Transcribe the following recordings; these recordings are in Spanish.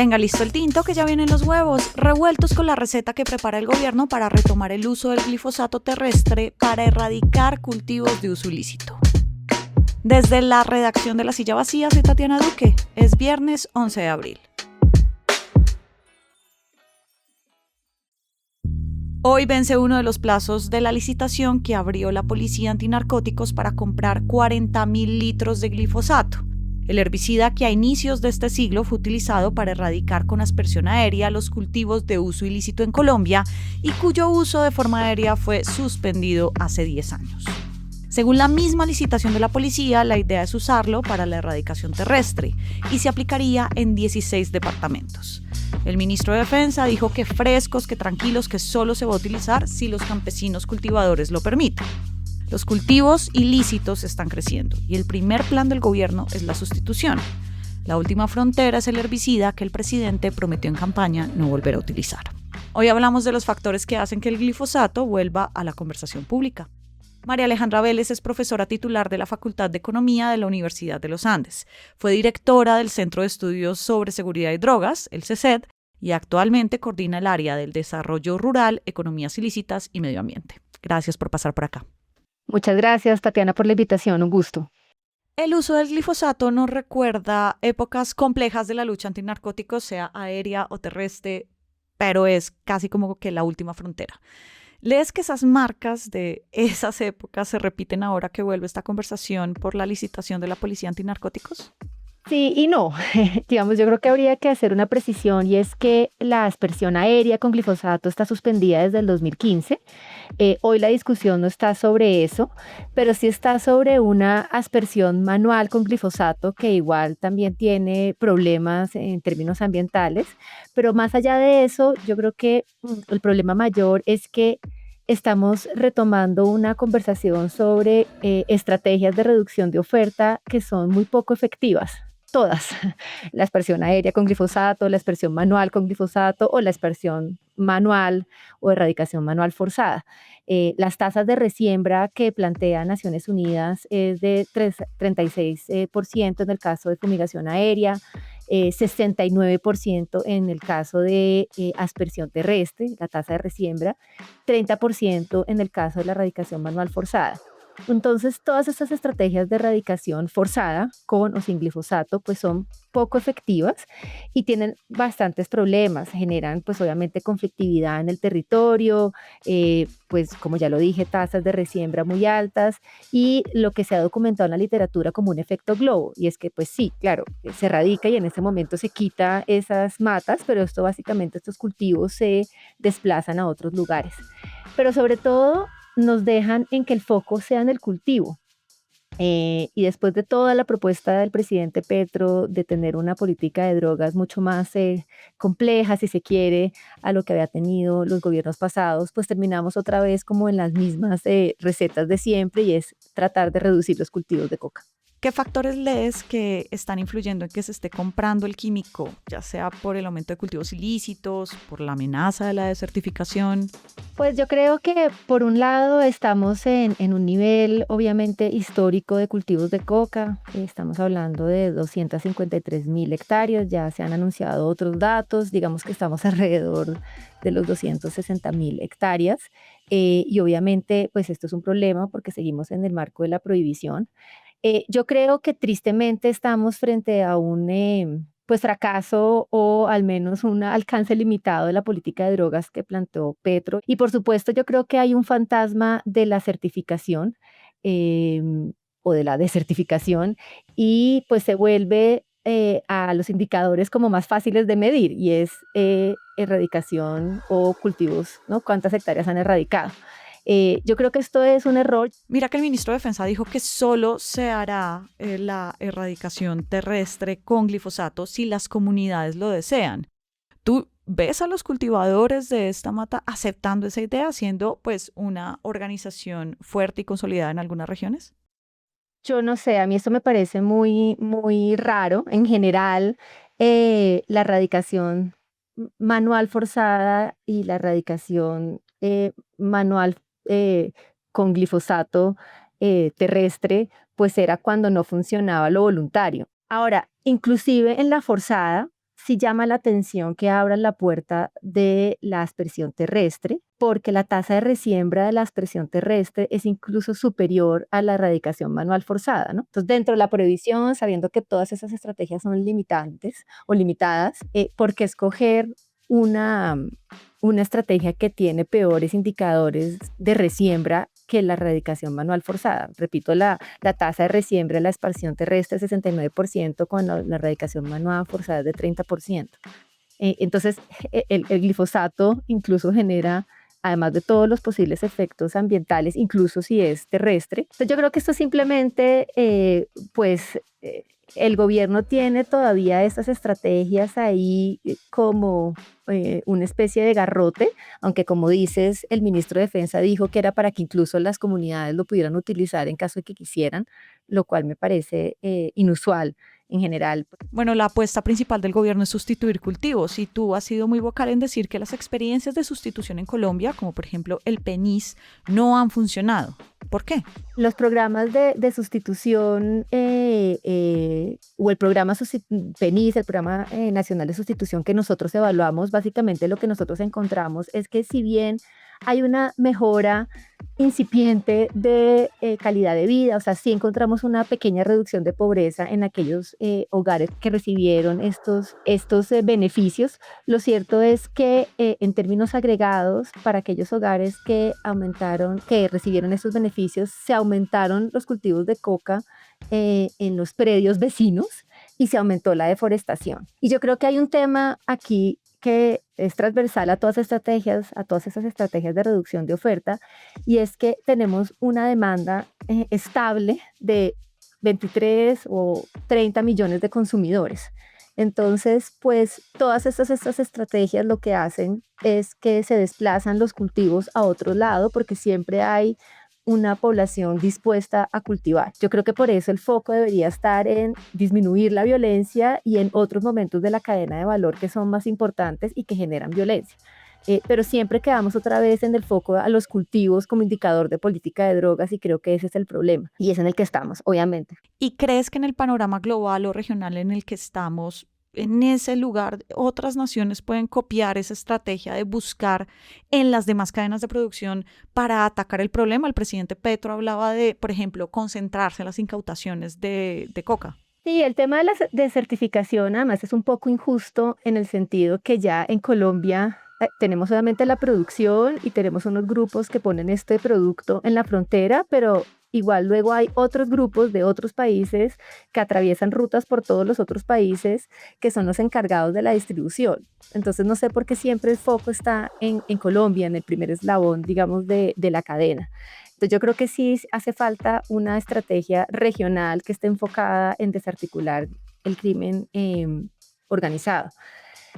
Tenga listo el tinto que ya vienen los huevos, revueltos con la receta que prepara el gobierno para retomar el uso del glifosato terrestre para erradicar cultivos de uso ilícito. Desde la redacción de La Silla Vacía, soy Tatiana Duque. Es viernes 11 de abril. Hoy vence uno de los plazos de la licitación que abrió la Policía Antinarcóticos para comprar 40.000 litros de glifosato, el herbicida que a inicios de este siglo fue utilizado para erradicar con aspersión aérea los cultivos de uso ilícito en Colombia y cuyo uso de forma aérea fue suspendido hace 10 años. Según la misma licitación de la policía, la idea es usarlo para la erradicación terrestre y se aplicaría en 16 departamentos. El ministro de Defensa dijo que frescos, que tranquilos, que solo se va a utilizar si los campesinos cultivadores lo permiten. Los cultivos ilícitos están creciendo y el primer plan del gobierno es la sustitución. La última frontera es el herbicida que el presidente prometió en campaña no volver a utilizar. Hoy hablamos de los factores que hacen que el glifosato vuelva a la conversación pública. María Alejandra Vélez es profesora titular de la Facultad de Economía de la Universidad de los Andes. Fue directora del Centro de Estudios sobre Seguridad y Drogas, el CESED, y actualmente coordina el área del Desarrollo Rural, Economías Ilícitas y Medio Ambiente. Gracias por pasar por acá. Muchas gracias, Tatiana, por la invitación. Un gusto. El uso del glifosato nos recuerda épocas complejas de la lucha antinarcóticos, sea aérea o terrestre, pero es casi como que la última frontera. ¿Lees que esas marcas de esas épocas se repiten ahora que vuelve esta conversación por la licitación de la Policía Antinarcóticos? Sí y no. Digamos, yo creo que habría que hacer una precisión y es que la aspersión aérea con glifosato está suspendida desde el 2015. Hoy la discusión no está sobre eso, pero sí está sobre una aspersión manual con glifosato que igual también tiene problemas en términos ambientales. Pero más allá de eso, yo creo que el problema mayor es que estamos retomando una conversación sobre estrategias de reducción de oferta que son muy poco efectivas. Todas, la aspersión aérea con glifosato, la aspersión manual con glifosato o la aspersión manual o erradicación manual forzada. Las tasas de resiembra que plantea Naciones Unidas es de 36% en el caso de fumigación aérea, 69% en el caso de aspersión terrestre, la tasa de resiembra, 30% en el caso de la erradicación manual forzada. Entonces, todas estas estrategias de erradicación forzada, con o sin glifosato, pues son poco efectivas y tienen bastantes problemas. Generan, pues obviamente, conflictividad en el territorio, pues como ya lo dije, tasas de resiembra muy altas y lo que se ha documentado en la literatura como un efecto globo. Y es que, pues sí, claro, se erradica y en ese momento se quita esas matas, pero esto básicamente, estos cultivos se desplazan a otros lugares. Pero sobre todo, nos dejan en que el foco sea en el cultivo. Y después de toda la propuesta del presidente Petro de tener una política de drogas mucho más compleja, si se quiere, a lo que había tenido los gobiernos pasados, pues terminamos otra vez como en las mismas recetas de siempre y es tratar de reducir los cultivos de coca. ¿Qué factores lees que están influyendo en que se esté comprando el químico, ya sea por el aumento de cultivos ilícitos, por la amenaza de la desertificación? Pues yo creo que por un lado estamos en un nivel obviamente histórico de cultivos de coca, estamos hablando de 253.000 hectáreas, ya se han anunciado otros datos, digamos que estamos alrededor de los 260.000 hectáreas y obviamente pues esto es un problema porque seguimos en el marco de la prohibición. Yo creo que tristemente estamos frente a un pues fracaso o al menos un alcance limitado de la política de drogas que planteó Petro. Y por supuesto yo creo que hay un fantasma de la certificación o de la desertificación y pues se vuelve a los indicadores como más fáciles de medir y es erradicación o cultivos, ¿no? ¿Cuántas hectáreas han erradicado? Yo creo que esto es un error. Mira que el ministro de Defensa dijo que solo se hará la erradicación terrestre con glifosato si las comunidades lo desean. ¿Tú ves a los cultivadores de esta mata aceptando esa idea, siendo pues una organización fuerte y consolidada en algunas regiones? Yo no sé, a mí esto me parece muy, muy raro. En general, la erradicación manual forzada y la erradicación manual eh, con glifosato terrestre, pues era cuando no funcionaba lo voluntario. Ahora, inclusive en la forzada, sí llama la atención que abran la puerta de la aspersión terrestre, porque la tasa de resiembra de la aspersión terrestre es incluso superior a la erradicación manual forzada, ¿no? Entonces, dentro de la prohibición, sabiendo que todas esas estrategias son limitantes o limitadas, ¿por qué escoger una, una estrategia que tiene peores indicadores de resiembra que la erradicación manual forzada? Repito, la tasa de resiembra de la aspersión terrestre es 69%, con la erradicación manual forzada es de 30%. Entonces, el glifosato incluso genera, además de todos los posibles efectos ambientales, incluso si es terrestre. Entonces, yo creo que esto simplemente, el gobierno tiene todavía estas estrategias ahí como una especie de garrote, aunque como dices, el ministro de Defensa dijo que era para que incluso las comunidades lo pudieran utilizar en caso de que quisieran, lo cual me parece inusual en general. Bueno, la apuesta principal del gobierno es sustituir cultivos y tú has sido muy vocal en decir que las experiencias de sustitución en Colombia, como por ejemplo el PENIS, no han funcionado. ¿Por qué? Los programas de sustitución o el programa PENIS, el Programa Nacional de Sustitución que nosotros evaluamos, básicamente lo que nosotros encontramos es que si bien hay una mejora incipiente de calidad de vida, o sea, sí encontramos una pequeña reducción de pobreza en aquellos hogares que recibieron estos beneficios. Lo cierto es que en términos agregados, para aquellos hogares que recibieron estos beneficios, se aumentaron los cultivos de coca en los predios vecinos y se aumentó la deforestación. Y yo creo que hay un tema aquí que es transversal a todas esas estrategias de reducción de oferta, y es que tenemos una demanda estable de 23 o 30 millones de consumidores. Entonces, pues todas estas estrategias lo que hacen es que se desplazan los cultivos a otro lado, porque siempre hay una población dispuesta a cultivar. Yo creo que por eso el foco debería estar en disminuir la violencia y en otros momentos de la cadena de valor que son más importantes y que generan violencia. Pero siempre quedamos otra vez en el foco a los cultivos como indicador de política de drogas, y creo que ese es el problema y es en el que estamos, obviamente. ¿Y crees que en el panorama global o regional en el que estamos, en ese lugar, otras naciones pueden copiar esa estrategia de buscar en las demás cadenas de producción para atacar el problema? El presidente Petro hablaba de, por ejemplo, concentrarse en las incautaciones de coca. Sí, el tema de la certificación además es un poco injusto en el sentido que ya en Colombia tenemos solamente la producción y tenemos unos grupos que ponen este producto en la frontera, pero igual luego hay otros grupos de otros países que atraviesan rutas por todos los otros países que son los encargados de la distribución. Entonces no sé por qué siempre el foco está en Colombia, en el primer eslabón, digamos, de la cadena. Entonces yo creo que sí hace falta una estrategia regional que esté enfocada en desarticular el crimen organizado.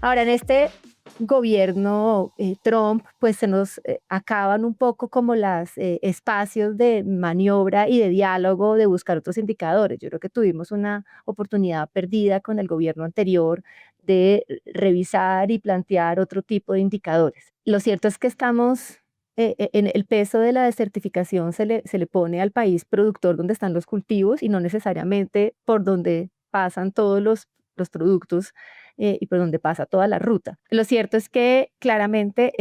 Ahora, en este gobierno Trump, pues se nos acaban un poco como los espacios de maniobra y de diálogo, de buscar otros indicadores. Yo creo que tuvimos una oportunidad perdida con el gobierno anterior de revisar y plantear otro tipo de indicadores. Lo cierto es que estamos en el peso de la desertificación se le pone al país productor donde están los cultivos y no necesariamente por donde pasan todos los productos y por donde pasa toda la ruta. Lo cierto es que claramente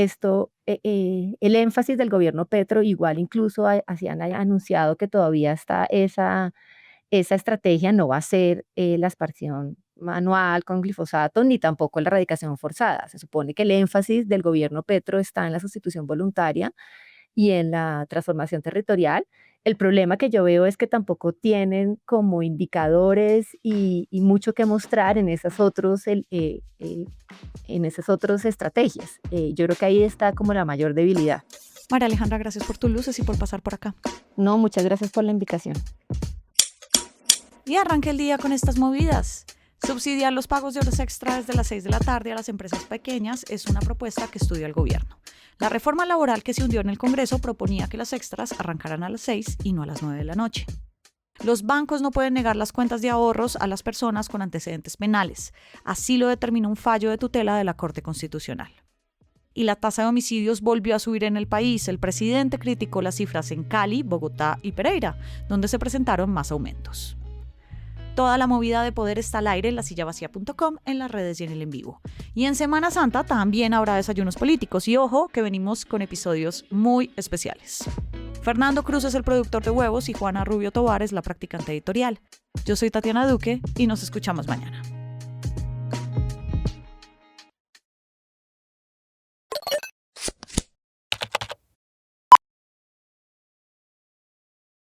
el énfasis del gobierno Petro, igual incluso así han anunciado que todavía está esa estrategia, no va a ser la aspersión manual con glifosato ni tampoco la erradicación forzada. Se supone que el énfasis del gobierno Petro está en la sustitución voluntaria y en la transformación territorial. El problema que yo veo es que tampoco tienen como indicadores y mucho que mostrar en esas otras estrategias. Yo creo que ahí está como la mayor debilidad. María Alejandra, gracias por tus luces y por pasar por acá. No, muchas gracias por la invitación. Y arranca el día con estas movidas. Subsidiar los pagos de horas extra desde las 6 de la tarde a las empresas pequeñas es una propuesta que estudia el gobierno. La reforma laboral que se hundió en el Congreso proponía que las extras arrancaran a las 6 y no a las 9 de la noche. Los bancos no pueden negar las cuentas de ahorros a las personas con antecedentes penales. Así lo determinó un fallo de tutela de la Corte Constitucional. Y la tasa de homicidios volvió a subir en el país. El presidente criticó las cifras en Cali, Bogotá y Pereira, donde se presentaron más aumentos. Toda la movida de poder está al aire en lasillavacía.com, en las redes y en el en vivo. Y en Semana Santa también habrá desayunos políticos. Y ojo, que venimos con episodios muy especiales. Fernando Cruz es el productor de Huevos y Juana Rubio Tovar es la practicante editorial. Yo soy Tatiana Duque y nos escuchamos mañana.